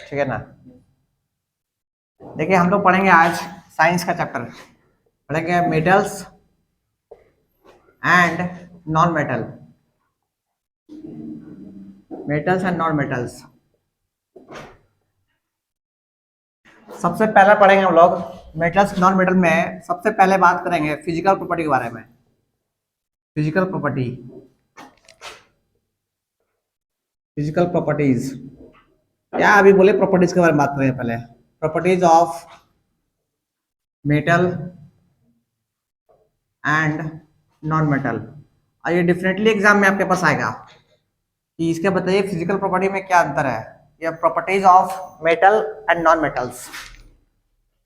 ठीक है ना। देखिए हम लोग पढ़ेंगे आज साइंस का चैप्टर, पढ़ेंगे metals and non metal, metals and non metals. सबसे पहले पढ़ेंगे हम लोग मेटल्स नॉन मेटल में। सबसे पहले बात करेंगे फिजिकल प्रॉपर्टी के बारे में। फिजिकल प्रॉपर्टी, फिजिकल प्रॉपर्टीज क्या अभी बोले, प्रॉपर्टीज के बारे में बात करेंगे पहले। Properties of metal and non metal. और ये डेफिनेटली एग्जाम में आपके पास आएगा कि इसके बताइए फिजिकल प्रॉपर्टी में क्या अंतर है, या properties of metal and non metals.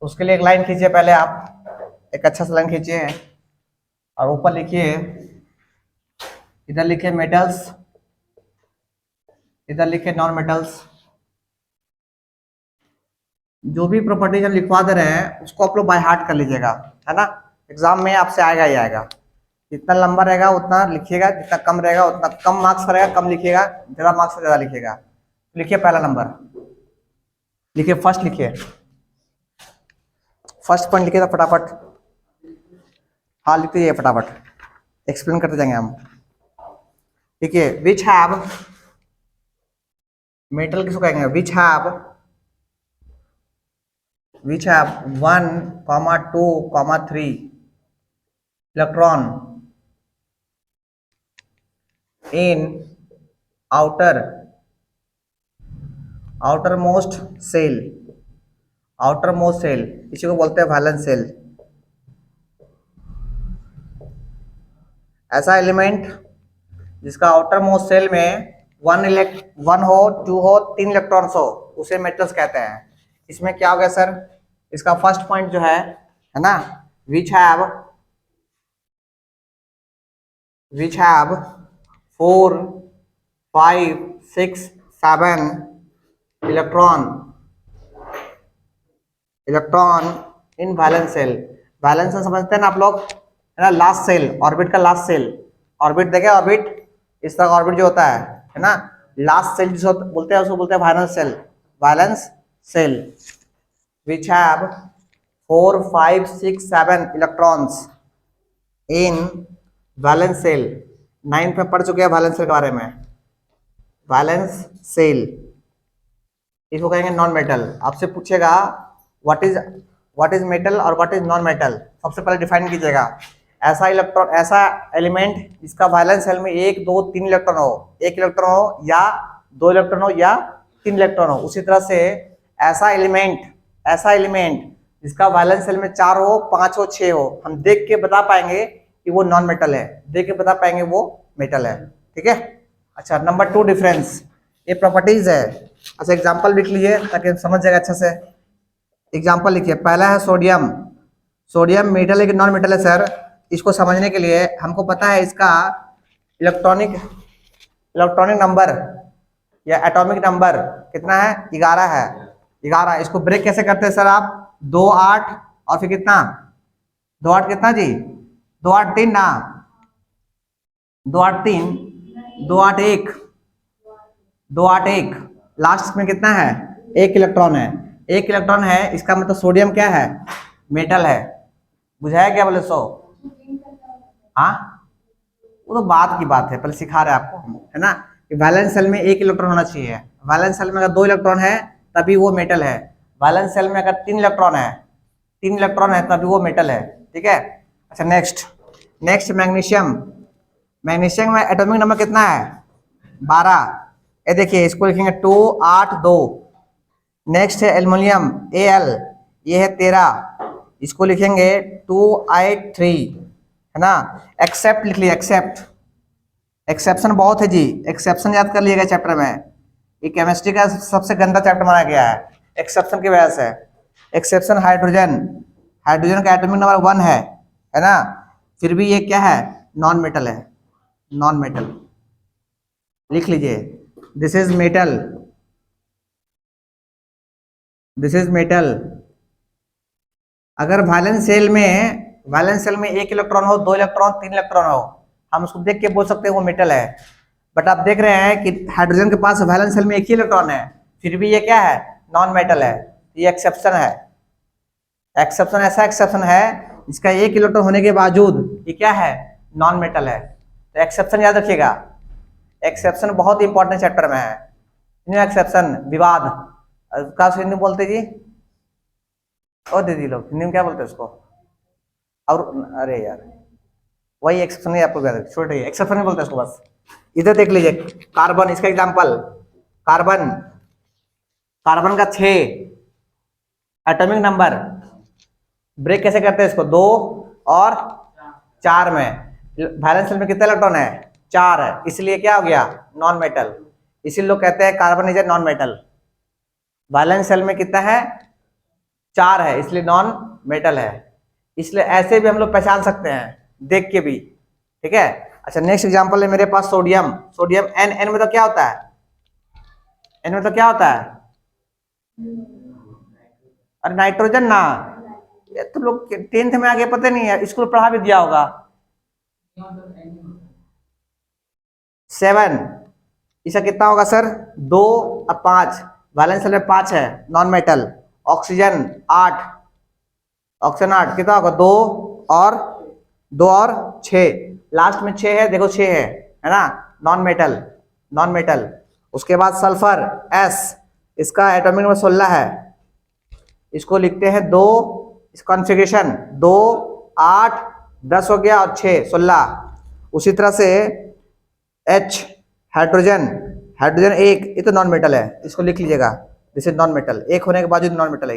उसके लिए एक लाइन खींचिए पहले आप, एक अच्छा सा लाइन खींचिए और ऊपर लिखिए, इधर लिखिए मेटल्स, इधर लिखिए नॉन मेटल्स। जो भी प्रॉपर्टीज हम लिखवा दे रहे हैं उसको आप लोग बाय हार्ट कर लीजिएगा, है ना। एग्जाम में आपसे आएगा ही आएगा। जितना लंबा रहेगा उतना लिखिएगा, जितना कम रहेगा उतना कम मार्क्स रहेगा, कम लिखिएगा, ज्यादा मार्क्स ज्यादा लिखिएगा। लिखिए पहला नंबर, लिखिए फर्स्ट, लिखिए फर्स्ट पॉइंट लिखिए फटाफट। हाँ लिख दीजिए फटाफट, एक्सप्लेन करते जाएंगे हम। देखिए विच हैव, मेटल किसको कहेंगे, which have 1, 2, 3 electron in outermost shell, outermost shell इसी को बोलते हैं वैलेंस सेल। ऐसा एलिमेंट जिसका आउटर मोस्ट सेल में 1 हो, 2 हो, 3 इलेक्ट्रॉन्स हो, उसे मेटल्स कहते हैं। इसमें क्या हो गया सर, इसका फर्स्ट पॉइंट जो है ना, which have 4, 5, 6, 7 electron in valence shell. Valence shell समझते हैं ना आप लोग, है ना, लास्ट सेल, ऑर्बिट का लास्ट सेल। ऑर्बिट देखे, ऑर्बिट इस तरह ऑर्बिट जो होता है ना, लास्ट सेल जिसको बोलते हैं उसको बोलते हैं valence cell, valence shell. Which have 4, 5, 6, 7 electrons in valence shell. 9th में पढ़ चुके हैं वैलेंस सेल के बारे में। वैलेंस सेल इसको कहेंगे नॉन मेटल। आपसे पूछेगा व्हाट इज मेटल और व्हाट इज नॉन मेटल, सबसे पहले डिफाइन कीजिएगा। ऐसा इलेक्ट्रॉन, ऐसा एलिमेंट जिसका वैलेंस सेल में 1, 2, 3 इलेक्ट्रॉन हो, 1 इलेक्ट्रॉन हो या 2 इलेक्ट्रॉन हो या 3 इलेक्ट्रॉन हो। उसी तरह से ऐसा एलिमेंट जिसका वैलेंस सेल में 4 हो, 5 हो, 6 हो, हम देख के बता पाएंगे कि वो नॉन मेटल है, देख के बता पाएंगे वो मेटल है। ठीक है। अच्छा, नंबर 2 डिफरेंस, ये प्रॉपर्टीज है। अच्छा एग्जांपल लिख लीजिए ताकि समझ जाएगा अच्छे से। एग्जांपल लिखिए, पहला है सोडियम। सोडियम मेटल है कि नॉन मेटल है सर, इसको समझने के लिए हमको पता है इसका इलेक्ट्रॉनिक नंबर या एटॉमिक नंबर कितना है, 11 है। 11, इसको ब्रेक कैसे करते हैं सर आप, 2, 8 और फिर कितना, 2, 8 कितना जी, 2, 8, 3 ना, 2, 8, 3, 2, 8, 1, 2, 8, 1, लास्ट में कितना है, 1 इलेक्ट्रॉन है। 1 इलेक्ट्रॉन है, इसका मतलब सोडियम क्या है, मेटल है। बुझाया क्या बोले सो, हाँ वो तो बात की बात है, पहले सिखा रहे हैं आपको हम, है ना, कि वैलेंस सेल में 1 इलेक्ट्रॉन होना चाहिए। वैलेंस सेल में अगर 2 इलेक्ट्रॉन है तभी वो मेटल है। वैलेंस सेल में अगर 3 इलेक्ट्रॉन है तभी वो मेटल है। ठीक है। अच्छा नेक्स्ट मैग्नीशियम। मैग्नीशियम में एटॉमिक नंबर कितना है, 12। ये देखिए इसको लिखेंगे 2, 8, 2। नेक्स्ट है एल्युमिनियम, Al, ये है 13, इसको लिखेंगे 2, 8, 3, है ना। एक्सेप्ट लिख लिया, एक्सेप्शन बहुत है जी, एक्सेप्शन याद कर लिएगा चैप्टर में। ये केमिस्ट्री का सबसे गंदा चैप्टर माना गया है एक्सेप्शन की वजह से। एक्सेप्शन हाइड्रोजन का एटॉमिक नंबर 1 है ना, फिर भी ये क्या है, नॉन मेटल है, नॉन मेटल। लिख लीजिए, दिस इज मेटल। अगर वैलेंस सेल में 1 इलेक्ट्रॉन हो, 2 इलेक्ट्रॉन, 3 इलेक्ट्रॉन हो, हम उसको देख के बोल सकते हैं वो मेटल है। बट आप देख रहे हैं कि हाइड्रोजन के पास वैलेंस सेल में 1 ही इलेक्ट्रॉन है, फिर भी ये क्या है, नॉन मेटल है। ये एक्सेप्शन है। एक्सेप्शन ऐसा एक्सेप्शन है जिसका 1 इलेक्ट्रॉन होने के बावजूद ये क्या है, नॉन मेटल है। तो एक्सेप्शन याद रखिएगा, एक्सेप्शन बहुत इंपॉर्टेंट चैप्टर में है। न्यू एक्सेप्शन विवाद का हिंदी बोलते जी, और दीदी लोग हिंदी में क्या बोलते हैं उसको, और अरे यार वही एक्सेप्शन है, आपको छोटे एक्सेप्शन नहीं बोलते उसको। बस इधर देख लीजिए, कार्बन, इसका एग्जांपल कार्बन, कार्बन का 6 एटॉमिक नंबर, ब्रेक कैसे करते हैं इसको, 2 और 4 में। वैलेंस शेल में कितने इलेक्ट्रॉन है, 4 है, इसलिए क्या हो गया, नॉन मेटल। इसीलिए लोग कहते हैं carbon is a non metal. Valence shell में कितना है, 4 है, इसलिए नॉन मेटल है। इसलिए ऐसे भी हम लोग पहचान सकते हैं देख के भी, ठीक है। अच्छा नेक्स्ट एग्जांपल है मेरे पास सोडियम, सोडियम एन, एन मतलब क्या होता है, एन मतलब क्या होता है, अरे नाइट्रोजन ना, ये तो लोग 10th में आगे पता नहीं है, स्कूल पढ़ा भी दिया होगा। 7, इसका कितना होगा सर, 2 और 5, वैलेंस शेल में 5 है, नॉन मेटल। ऑक्सीजन 8, ऑक्सीजन 8 कितना होगा, 2 और 6, लास्ट में 6 है, देखो 6 है ना, नॉन मेटल, नॉन मेटल। उसके बाद सल्फर S, इसका एटॉमिक नंबर 16 है, इसको लिखते हैं 2, इस कॉन्फ़िगरेशन 2, 8, 10 हो गया और 6, 16। उसी तरह से H, हाइड्रोजन, हाइड्रोजन 1, ये तो नॉन मेटल है, इसको लिख लीजिएगा, दिस इज नॉन मेटल, 1 होने के बावजूद नॉन मेटल है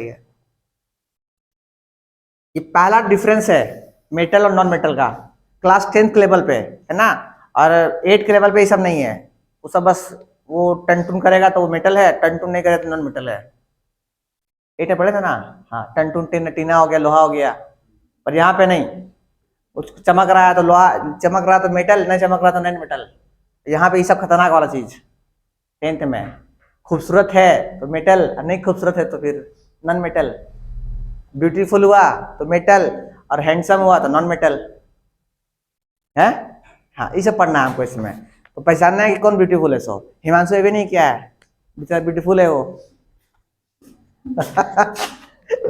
ये पहला डिफरेंस है मेटल और नॉन मेटल का, क्लास 10th लेवल पे है ना। और 8 के लेवल पे ये सब नहीं है, वो सब बस वो टन टून करेगा तो वो मेटल है, टन टून नहीं करेगा तो नॉन मेटल है। 8 में पढ़े थे ना, हाँ, टन टून टीना हो गया, लोहा हो गया, पर यहाँ पे नहीं, कुछ चमक रहा है तो लोहा, चमक रहा तो मेटल, नहीं चमक रहा तो नॉन मेटल। यहाँ पे ये सब खतरनाक वाला चीज 10th में, खूबसूरत है तो मेटल, नहीं खूबसूरत है तो फिर नॉन मेटल, ब्यूटीफुल हुआ तो मेटल, और हैंडसम हुआ तो नॉन मेटल है। हाँ ये सब पढ़ना है हमको इसमें, तो पहचानना है कि कौन ब्यूटीफुल है। सो हिमांशु ये भी नहीं किया है, बेचारा ब्यूटीफुल है वो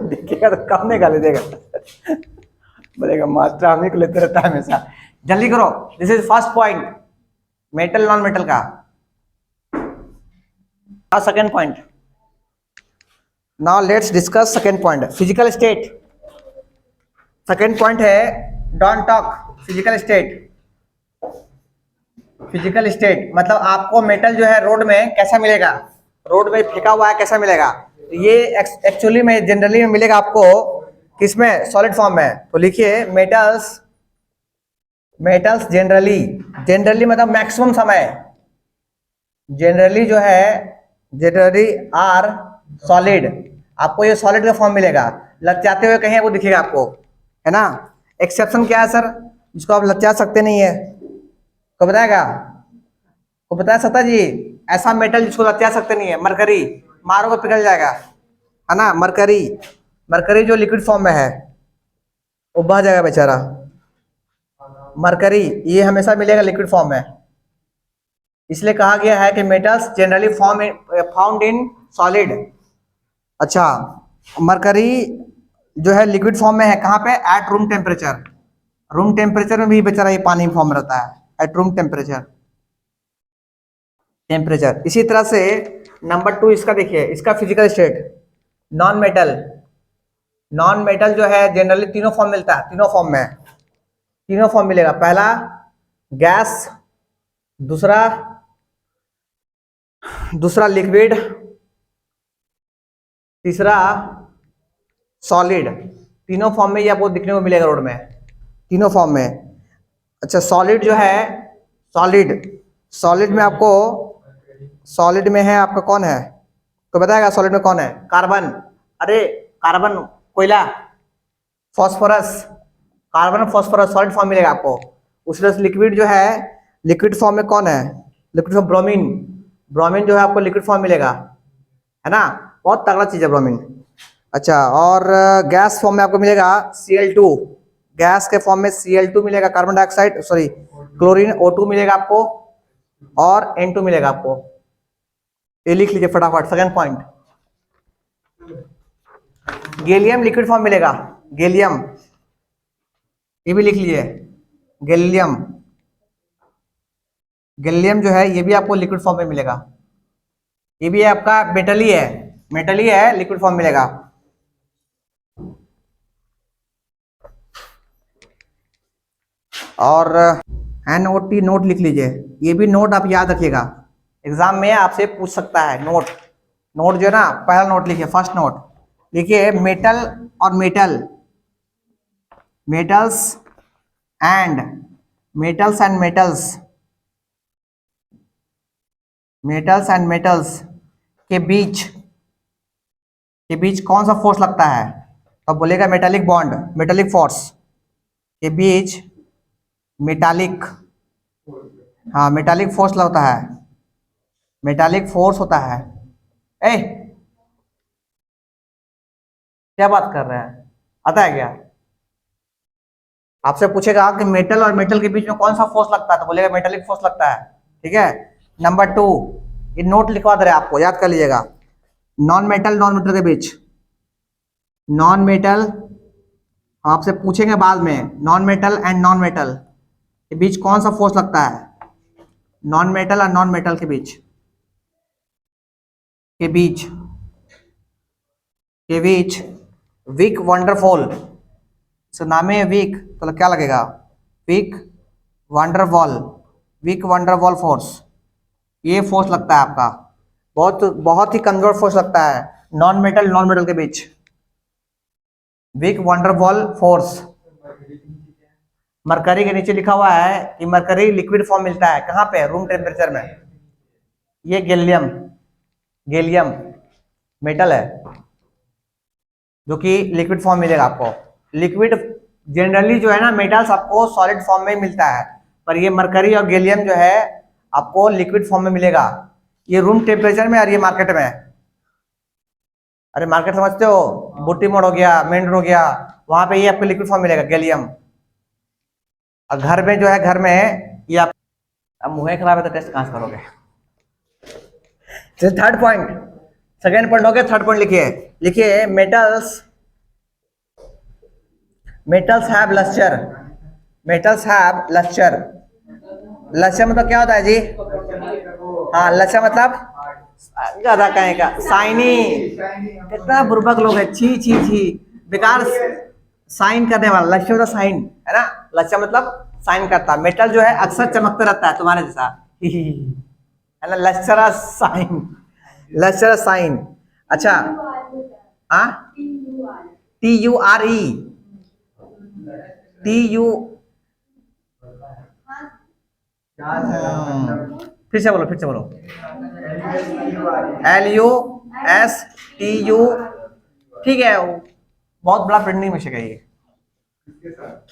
देखिएगा तो कम नहीं गाली देगा बोलेगा मास्टर हम ही को लेते रहता है हमेशा। जल्दी करो, this is first point metal non metal का। Second point, now let's discuss second point, physical state. Second point है don't talk physical state. Physical state मतलब आपको मेटल जो है रोड में कैसा मिलेगा, रोड में फेंका हुआ है कैसा मिलेगा, ये एक्चुअली में जनरली में मिलेगा आपको किसमें, सॉलिड फॉर्म में। तो लिखिए मेटल्स, मेटल्स जनरली, जनरली मतलब मैक्सिमम समय, जनरली जो है जनरली आर सॉलिड, आपको ये सॉलिड का फॉर्म मिलेगा, लचकाते हुए कहीं वो दिखेगा आपको, है ना। एक्सेप्शन क्या है सर, जिसको आप लचा सकते नहीं है, को बताएगा, को बताया सकता जी, ऐसा मेटल जिसको लचा सकते नहीं है, मरकरी, मारोगे पिघल जाएगा, है ना। मरकरी, मरकरी जो लिक्विड फॉर्म में है वो बह जाएगा बेचारा, मरकरी ये हमेशा मिलेगा लिक्विड फॉर्म में। इसलिए कहा गया है कि metals generally found in solid. अच्छा मरकरी जो है लिक्विड फॉर्म में है, कहाँ पे, at room temperature, room temperature में भी बेचारा ये पानी फॉर्म रहता है, एट रूम टेम्परेचर, टेम्परेचर। इसी तरह से नंबर 2 इसका देखिए, इसका physical state non metal, non metal जो है जनरली तीनों फॉर्म मिलता है, तीनों फॉर्म में, तीनों फॉर्म मिलेगा, पहला गैस, दूसरा लिक्विड, तीसरा सॉलिड, तीनों फॉर्म में ये आपको दिखने को मिलेगा रोड में, तीनों फॉर्म में। अच्छा सॉलिड जो है, सॉलिड, सॉलिड में आपको, सॉलिड में है आपका कौन है, तो बताएगा सॉलिड में कौन है, कार्बन, अरे कार्बन कोयला, phosphorus, carbon phosphorus solid form मिलेगा आपको। उसी तरह से लिक्विड जो है, लिक्विड फॉर्म में कौन है, लिक्विड फॉर्म ब्रोमीन, ब्रोमीन जो है आपको लिक्विड फॉर्म मिलेगा, है ना, बहुत तगड़ा चीज है ब्रोमीन। अच्छा और गैस फॉर्म में आपको मिलेगा Cl2, गैस के फॉर्म में Cl2 मिलेगा, carbon dioxide, sorry chlorine O2 मिलेगा आपको, और N2 मिलेगा आपको। ये लिख लीजिए फटाफट, second point. Gallium liquid form मिलेगा, गैलियम, ये भी लिख लीजिए, गैलियम, गैलियम जो है ये भी आपको लिक्विड फॉर्म में मिलेगा, ये भी आपका मेटल ही है, मेटल ही है, लिक्विड फॉर्म मिलेगा। और NOT नोट लिख लीजिए, ये भी नोट आप याद रखिएगा, एग्जाम में आपसे पूछ सकता है नोट। नोट जो है ना, पहला नोट लिखिए, फर्स्ट नोट लिखिए, मेटल और metal, metals and metals and metals, metals and metals के बीच कौन सा फोर्स लगता है, तो बोलेगा मेटालिक बॉन्ड, मेटालिक फोर्स के बीच, मेटालिक, हाँ मेटालिक फोर्स लगता है, मेटालिक फोर्स होता है। ए क्या बात कर रहे हैं, आता है क्या? आपसे पूछेगा कि मेटल और मेटल के बीच में कौन सा फोर्स लगता है, तो बोलेगा मेटालिक फोर्स लगता है, ठीक है। नंबर 2, ये नोट लिखवा दे रहे हैं आपको, याद कर लीजिएगा, नॉन मेटल के बीच, नॉन मेटल आपसे पूछेंगे बाद में, non metal and non metal के बीच कौन सा फोर्स लगता है, नॉन मेटल और नॉन मेटल के बीच, के बीच, के बीच वीक वंडरफॉल, नाम है वीक, तो क्या लगेगा, weak van der Waal, weak van der Waal force, ये फोर्स लगता है आपका, बहुत बहुत ही कमजोर फोर्स लगता है नॉन मेटल के बीच, वीक वंडरवॉल फोर्स। मरकरी के नीचे लिखा हुआ है कि मरकरी लिक्विड फॉर्म मिलता है कहाँ पे, रूम टेम्परेचर में, ये गैलियम, गैलियम मेटल है जो कि लिक्विड फॉर्म मिलेगा आपको। लिक्विड जनरली जो है ना, मेटल्स आपको सॉलिड फॉर्म में मिलता है, पर ये मरकरी और गैलियम जो है आपको लिक्विड फॉर्म में मिलेगा, ये रूम टेम्परेचर में और ये मार्केट में। अरे मार्केट समझते हो, बुट्टी मोड़ हो गया, मेन रोड हो गया, वहां पे ये आपको लिक्विड फॉर्म मिलेगा गैलियम। और घर में जो है, घर में ये आप, अब मुंह खराब है तो टेस्ट कहां से करोगे। थर्ड पॉइंट, सेकेंड पॉइंट हो गया, थर्ड पॉइंट लिखिए, लिखिए metals, metals have lustre, metals have lustre, lustre मतलब क्या होता है जी, हाँ लस्टर मतलब ज्यादा कहेगा साइनी, कितना बुर्बक लोग है, छी छी छी, बेकार, साइन करने वाला, लक्ष्य मतलब साइन है ना, लक्ष्य मतलब साइन करता, मेटल जो है अक्सर चमकता रहता है तुम्हारे जैसा, है ना, लश्चरा साइन, लश्चरा साइन। अच्छा, हाँ TURE, TU, फिर से बोलो, फिर से बोलो, LUSTU, ठीक है, बहुत बड़ा प्रिंटिंग मिस्टेक है ये।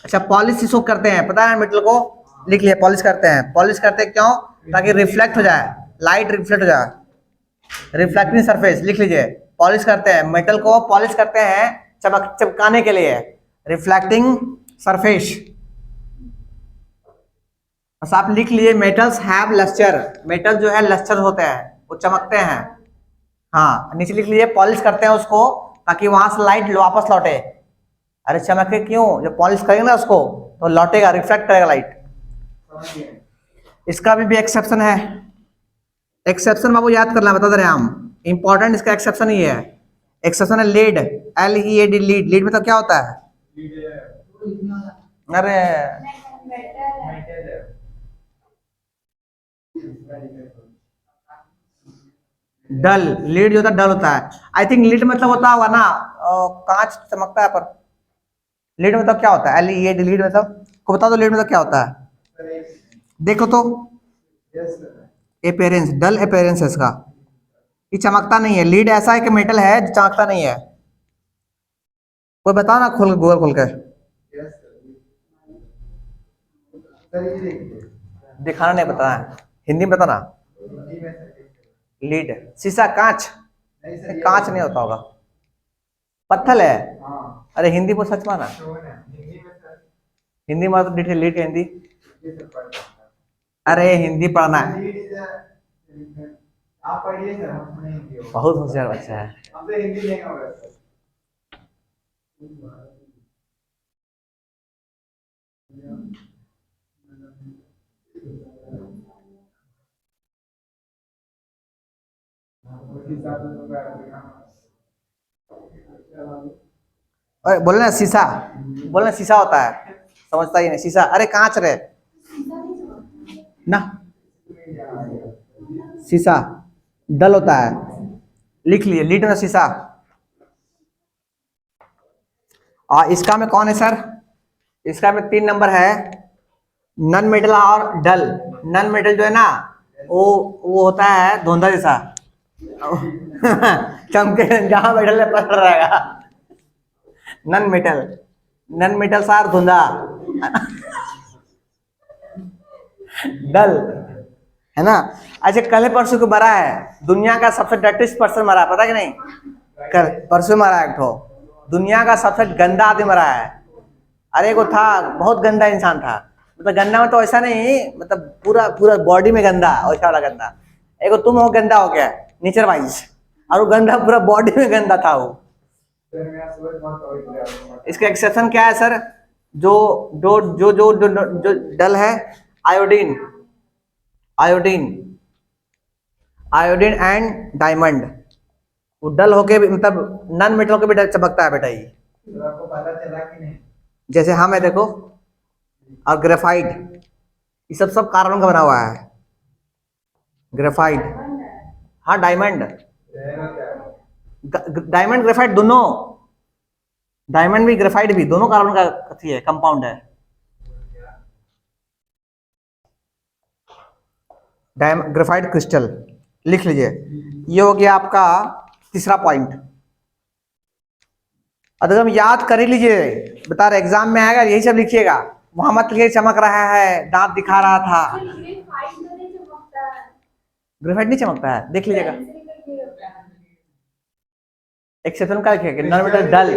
अच्छा, पॉलिश इसको करते हैं, पता है मेटल को, लिख लिया, पॉलिश करते हैं, पॉलिश करते हैं क्यों, ताकि रिफ्लेक्ट हो जाए, लाइट रिफ्लेक्ट हो जाए, रिफ्लेक्टिंग सरफेस, लिख लीजिए, पॉलिश करते हैं मेटल को, पॉलिश करते हैं चमकाने के लिए, रिफ्लेक्टिंग सरफेस। बस आप लिख लिए, मेटल्स हैव लस्टर, मेटल जो है लस्टर होते हैं, वो चमकते हैं, हाँ नीचे लिख लीजिए, पॉलिश करते हैं उसको ताकि वहां से लाइट वापस लौटे। अरे चमके क्यों, जब पॉलिश करेंगे ना उसको तो लौटेगा, रिफ्लेक्ट करेगा लाइट। इसका भी एक्सेप्शन है, एक्सेप्शन बाबू याद करना, बता दे रहे हैं हम, इंपॉर्टेंट इसका एक्सेप्शन ही है, एक्सेप्शन है लीड, LEAD, लीड, लीड मतलब क्या होता है, अरे डल, लीड जो होता है डल होता है, आई थिंक लीड मतलब होता होगा ना, कांच चमकता है, पर लीड मतलब क्या होता है, LEAD, लीड मतलब को बता दो, लीड मतलब क्या होता है, देखो तो, अपेरेंस, डल अपेरेंस है इसका, ये चमकता नहीं है, लीड ऐसा है कि मेटल है जो चमकता नहीं है, कोई बताओ ना, खोल गूगल खोल के, दिखाना नहीं पता है, हिंदी में बताना, लीड शीशा, कांच, कांच नहीं होता होगा, पत्थर है, अरे हिंदी पर सच माना, हिंदी में तो डिटेल लीड का हिंदी, अरे हिंदी पढ़ना है, आप पढ़िए सर, हमने हिंदी होगा। बहुत होशियार बच्चा है। हमसे हिंदी नहीं होगा सर। उस हिसाब से तो अरे बोलना शीशा, बोलना शीशा होता है, समझता ही नहीं शीशा। अरे कांच रे ना, शीशा डल होता है, लिख लिए लीड में शीशा। और इसका में कौन है सर? इसका में 3 नंबर है, नन मेटल और डल। नन मेटल जो है ना, वो होता है धुंधा जैसा चमके जहां मेटल है पड़ रहेगा। नन मेटल, नन मेटल सार धुंधा डल, है ना। अच्छा कल परसों को मरा है दुनिया का सबसे डर्टीस्ट पर्सन मरा, पता कि नहीं? कल परसों मरा एक ठो, दुनिया का सबसे गंदा आदमी मरा है। अरे वो था बहुत गंदा इंसान था, मतलब गंदा में तो ऐसा नहीं, मतलब पूरा पूरा बॉडी में गंदा, वैसा वाला गंदा। एक तुम हो गंदा हो गया नेचर वाइज, और वो गंदा पूरा बॉडी में गंदा था वो। इसका एक्सेप्शन क्या है सर? जो जो जो जो जो, जो डल है, iodine, iodine, iodine and diamond. वो डल होके भी मतलब नन मेटल होके भी चमकता है बेटा ये। आपको पता चला कि नहीं? जैसे हम है देखो, और ग्रेफाइट, ये सब कार्बन का बना हुआ है। ग्रेफाइट, हाँ डायमंड, डायमंड ग्रेफाइट दोनों, डायमंड भी ग्रेफाइट भी दोनों कार्बन का कथी है, कंपाउंड है। डायमंड ग्रेफाइट क्रिस्टल, लिख लीजिए। ये हो गया आपका तीसरा पॉइंट। अगर हम याद कर ही लीजिए, बता रहे एग्जाम में आएगा यही सब लिखिएगा। मोहम्मद के चमक रहा है, दांत दिखा रहा था। ग्रेफाइट नहीं चमकता है, देख लीजिएगा। एक्सेप्शन का लिखिएगा, नॉन मेटल डल,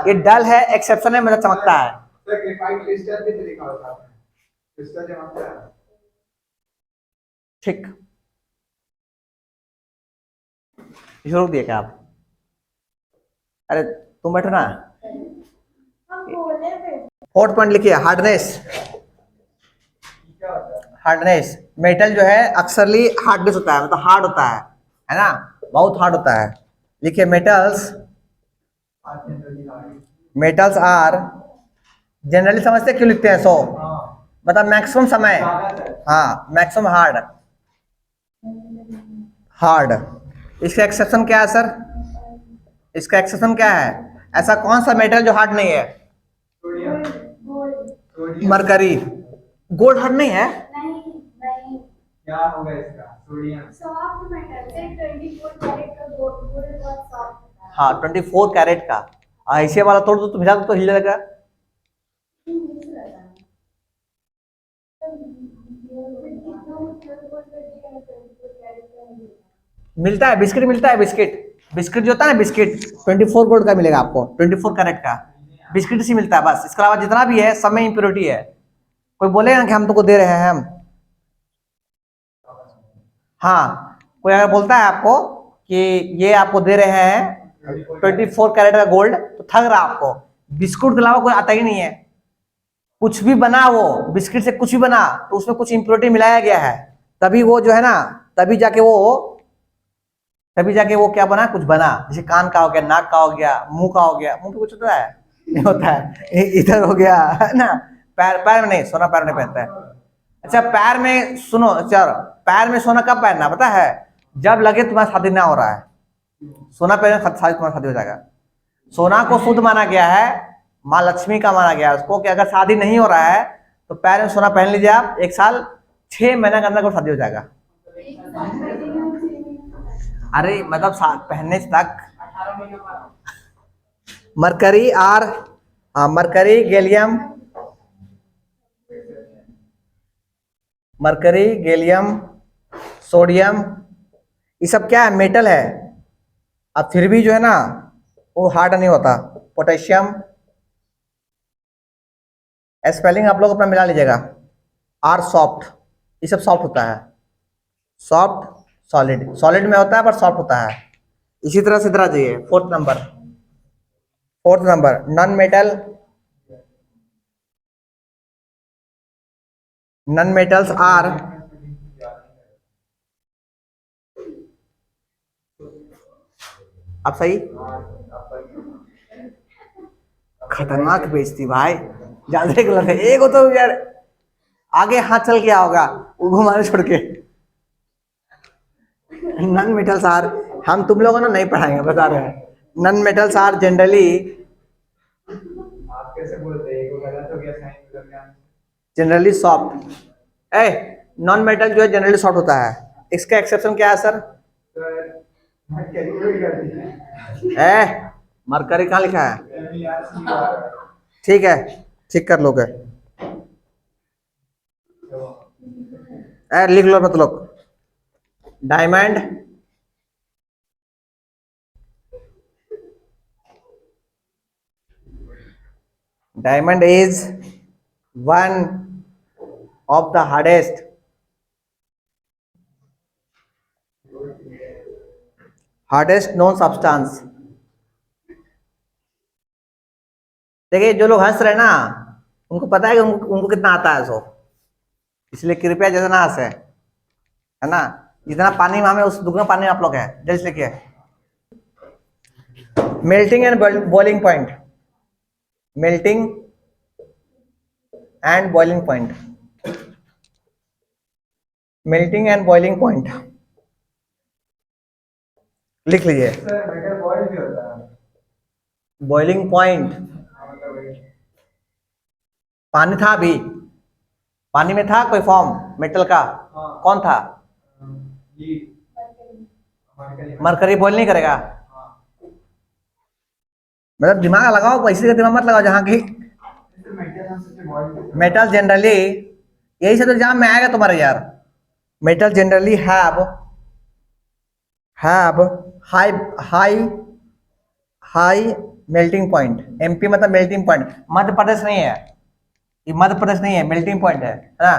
ये डल है, एक्सेप्शन है मतलब चमकता है। सर ग्रेफाइट क्रिस्टल भी तो लिखा होता है, क्रिस्टल चमकता है। ठीक, रोक दिए क्या आप? अरे तुम बैठो ना। फोर्थ पॉइंट लिखिए, हार्डनेस। हार्डनेस, मेटल जो है अक्सरली हार्डनेस होता है, मतलब हार्ड होता है ना, बहुत हार्ड होता है। लिखिए मेटल्स, मेटल्स आर जनरली समझते क्यों लिखते हैं? सो मतलब मैक्सिमम समय, हाँ मैक्सिमम हार्ड, हार्ड। इसका एक्सेप्शन क्या है सर? इसका एक्सेप्शन क्या है? ऐसा कौन सा मेटल जो हार्ड नहीं है? मरकरी। गोल्ड हार्ड नहीं है? क्या होगा इसका? सोडियम। सॉफ्ट मेटल से 24 कैरेट का गोल्ड बहुत सॉफ्ट होता है। हाँ 24 कैरेट का, ऐसे वाला तोड़ दो तो हिला तो हिल जाएगा। मिलता है बिस्किट, मिलता है बिस्किट, बिस्किट जो होता है ना बिस्किट 24 गोल्ड का मिलेगा आपको, 24 कैरेट का बिस्किट ही मिलता है बस। इसके अलावा जितना भी है सब में इम्प्योरिटी है। कोई बोलेगा कि हम तुमको दे रहे हैं हम, हाँ कोई अगर बोलता है आपको कि ये आपको दे रहे हैं 24 कैरेट का गोल्ड, तो ठग रहा आपको। बिस्कुट के अलावा कोई आता ही नहीं है। कुछ भी बना वो बिस्किट से, कुछ भी बना तो उसमें कुछ इम्प्योरिटी मिलाया गया है, तभी वो जो है ना, तभी जाके वो क्या बना, कुछ बना। जैसे कान का हो गया, नाक का हो गया, मुंह का हो गया। मुंह पे कुछ होता है नहीं होता है, इधर हो गया है ना। पैर, पैर में नहीं, सोना पैर नहीं पहनता है। अच्छा पैर में सुनो, चलो पैर में सोना कब पहनना पता है? जब लगे तुम्हारा शादी ना हो रहा है, सोना पहनने शादी, तुम्हारा शादी हो जाएगा। सोना को शुद्ध माना गया है, माँ लक्ष्मी का माना गया है उसको, कि अगर शादी नहीं हो रहा है तो पैर में सोना पहन लीजिए आप, 1 साल 6 महीने के अंदर को शादी हो जाएगा। अरे मतलब पहनने तक। Mercury are, mercury gallium, mercury gallium sodium, ये सब क्या है, मेटल है। अब फिर भी जो है ना वो हार्ड नहीं होता। पोटेशियम, स्पेलिंग आप लोग अपना मिला लीजिएगा, आर सॉफ्ट, ये सब सॉफ्ट होता है, सॉफ्ट सॉलिड, सॉलिड में होता है पर सॉफ्ट होता है। इसी तरह से इधर चाहिए fourth number non metals are अब सही। खतरनाक बेइज्जती भाई, ज्यादा गलत है। एक हो तो यार आगे हाथ चल क्या होगा, वो घुमाने छोड़ के। नॉन मेटल्स आर, हम तुम लोगों ने नहीं पढ़ाएंगे, बता रहे हैं। नॉन मेटल्स आर जनरली आप कैसे बोलते हैं, वो गलत हो गया sign. Generally soft. A non metal जो है जनरली सॉफ्ट होता है। इसका एक्सेप्शन क्या है सर? सर मरकरी को ही कर दीजिए। ए मरकरी कहाँ लिखा है? MERCUR। ठीक है, ठीक कर लोगे। ए लिख लो मत लोग। Diamond is one of the hardest known substance। देखिए जो लोग हंस रहे हैं ना, उनको पता है कि उनको कितना आता है सो, इसलिए कृपया जितना हंसे है ना, जितना पानी में हमें उस दुगना पानी में आप लोग है। जल्दी से लिखिए। Melting and boiling point, melting and boiling point, melting and boiling point लिख लीजिए। सर मेटल बॉयल भी होता है। बॉइलिंग पॉइंट हाँ, मतलब वही। पानी था अभी, पानी में था कोई फॉर्म मेटल का? हाँ। कौन था? ये मरकरी। मरकरी बॉइल नहीं करेगा। हाँ। मतलब दिमाग लगाओ, पैसे का दिमाग मत लगाओ। जहाँ की सर मेटल हम सोचे बॉयल। मेटल जनरली, यही सब तो एग्जाम में आएगा तुम्हारे यार। Metal generally have high melting point. MP मतलब मेल्टिंग पॉइंट, मध्य प्रदेश नहीं है ये, मध्य प्रदेश नहीं है, मेल्टिंग पॉइंट है ना।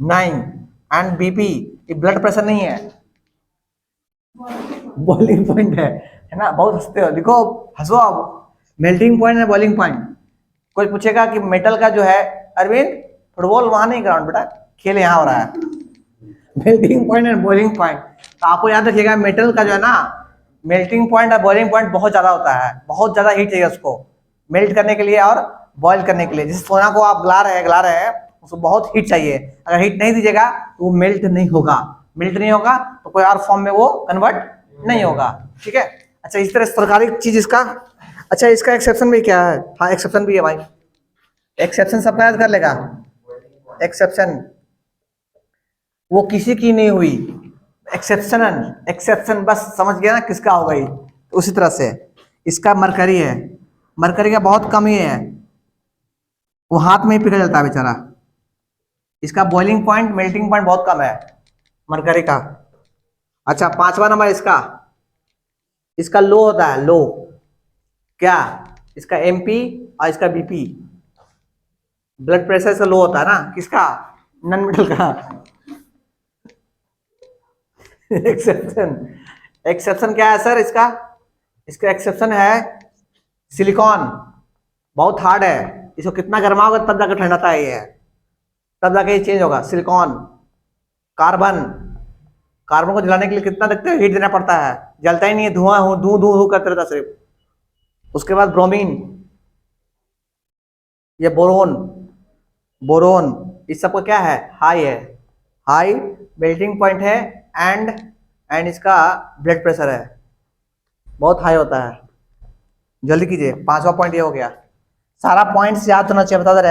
9 एंड बीपी ये ब्लड प्रेशर नहीं है, बॉइलिंग पॉइंट है ना। बहुत हंसते हो, लिखो, हंसो अब। मेल्टिंग पॉइंट है, बॉइलिंग पॉइंट। कोई पूछेगा कि मेटल का जो है, अरविंद फुटबॉल वहां नहीं ग्राउंड बेटा, खेल यहाँ हो रहा है। Melting point and boiling point, तो आपको याद रखिएगा मेटल का जो है ना, मेल्टिंग पॉइंट और बॉइलिंग पॉइंट बहुत ज्यादा होता है। बहुत ज्यादा हीट चाहिए उसको मेल्ट करने के लिए और बॉयल करने के लिए। जैसे सोना को आप गला रहे हैं उसको बहुत हीट चाहिए। अगर हीट नहीं दीजिएगा तो वो मेल्ट नहीं होगा, तो कोई और फॉर्म में वो कन्वर्ट नहीं होगा। ठीक है, अच्छा इस तरह सरकारी चीज इसका। अच्छा इसका एक्सेप्शन भी क्या है? हाँ एक्सेप्शन भी है भाई, एक्सेप्शन सबका याद कर लेगा। एक्सेप्शन वो किसी की नहीं हुई, एक्सेप्शन बस समझ गया ना किसका होगा ये। तो उसी तरह से इसका मरकरी है, मरकरी का बहुत कम ही है, वो हाथ में ही पिघल जाता है बेचारा। इसका बॉइलिंग पॉइंट मेल्टिंग पॉइंट बहुत कम है मरकरी का। अच्छा 5वां नंबर इसका लो होता है, लो क्या? इसका एमपी और इसका बीपी, ब्लड प्रेशर से लो होता है ना। किसका? नॉन मेटल का। एक्सेप्शन क्या है सर इसका? इसका एक्सेप्शन है सिलिकॉन, बहुत हार्ड है, इसको कितना गर्माओगे तब जाकर ठंडाता है ये, तब जाके ये चेंज होगा। सिलिकॉन, कार्बन को जलाने के लिए कितना देखते हो हीट देना पड़ता है, जलता ही नहीं है, धुआं धू धू धू करते रहता सिर्फ। उसके बाद ब्रोमीन, ये बोरोन इस सबका क्या है? हाई मेल्टिंग पॉइंट है एंड इसका ब्लड प्रेशर है बहुत हाई होता है। जल्दी कीजिए, 5वां पॉइंट ये हो गया। सारा पॉइंट्स याद होना चाहिए, बता दे रहे हैं।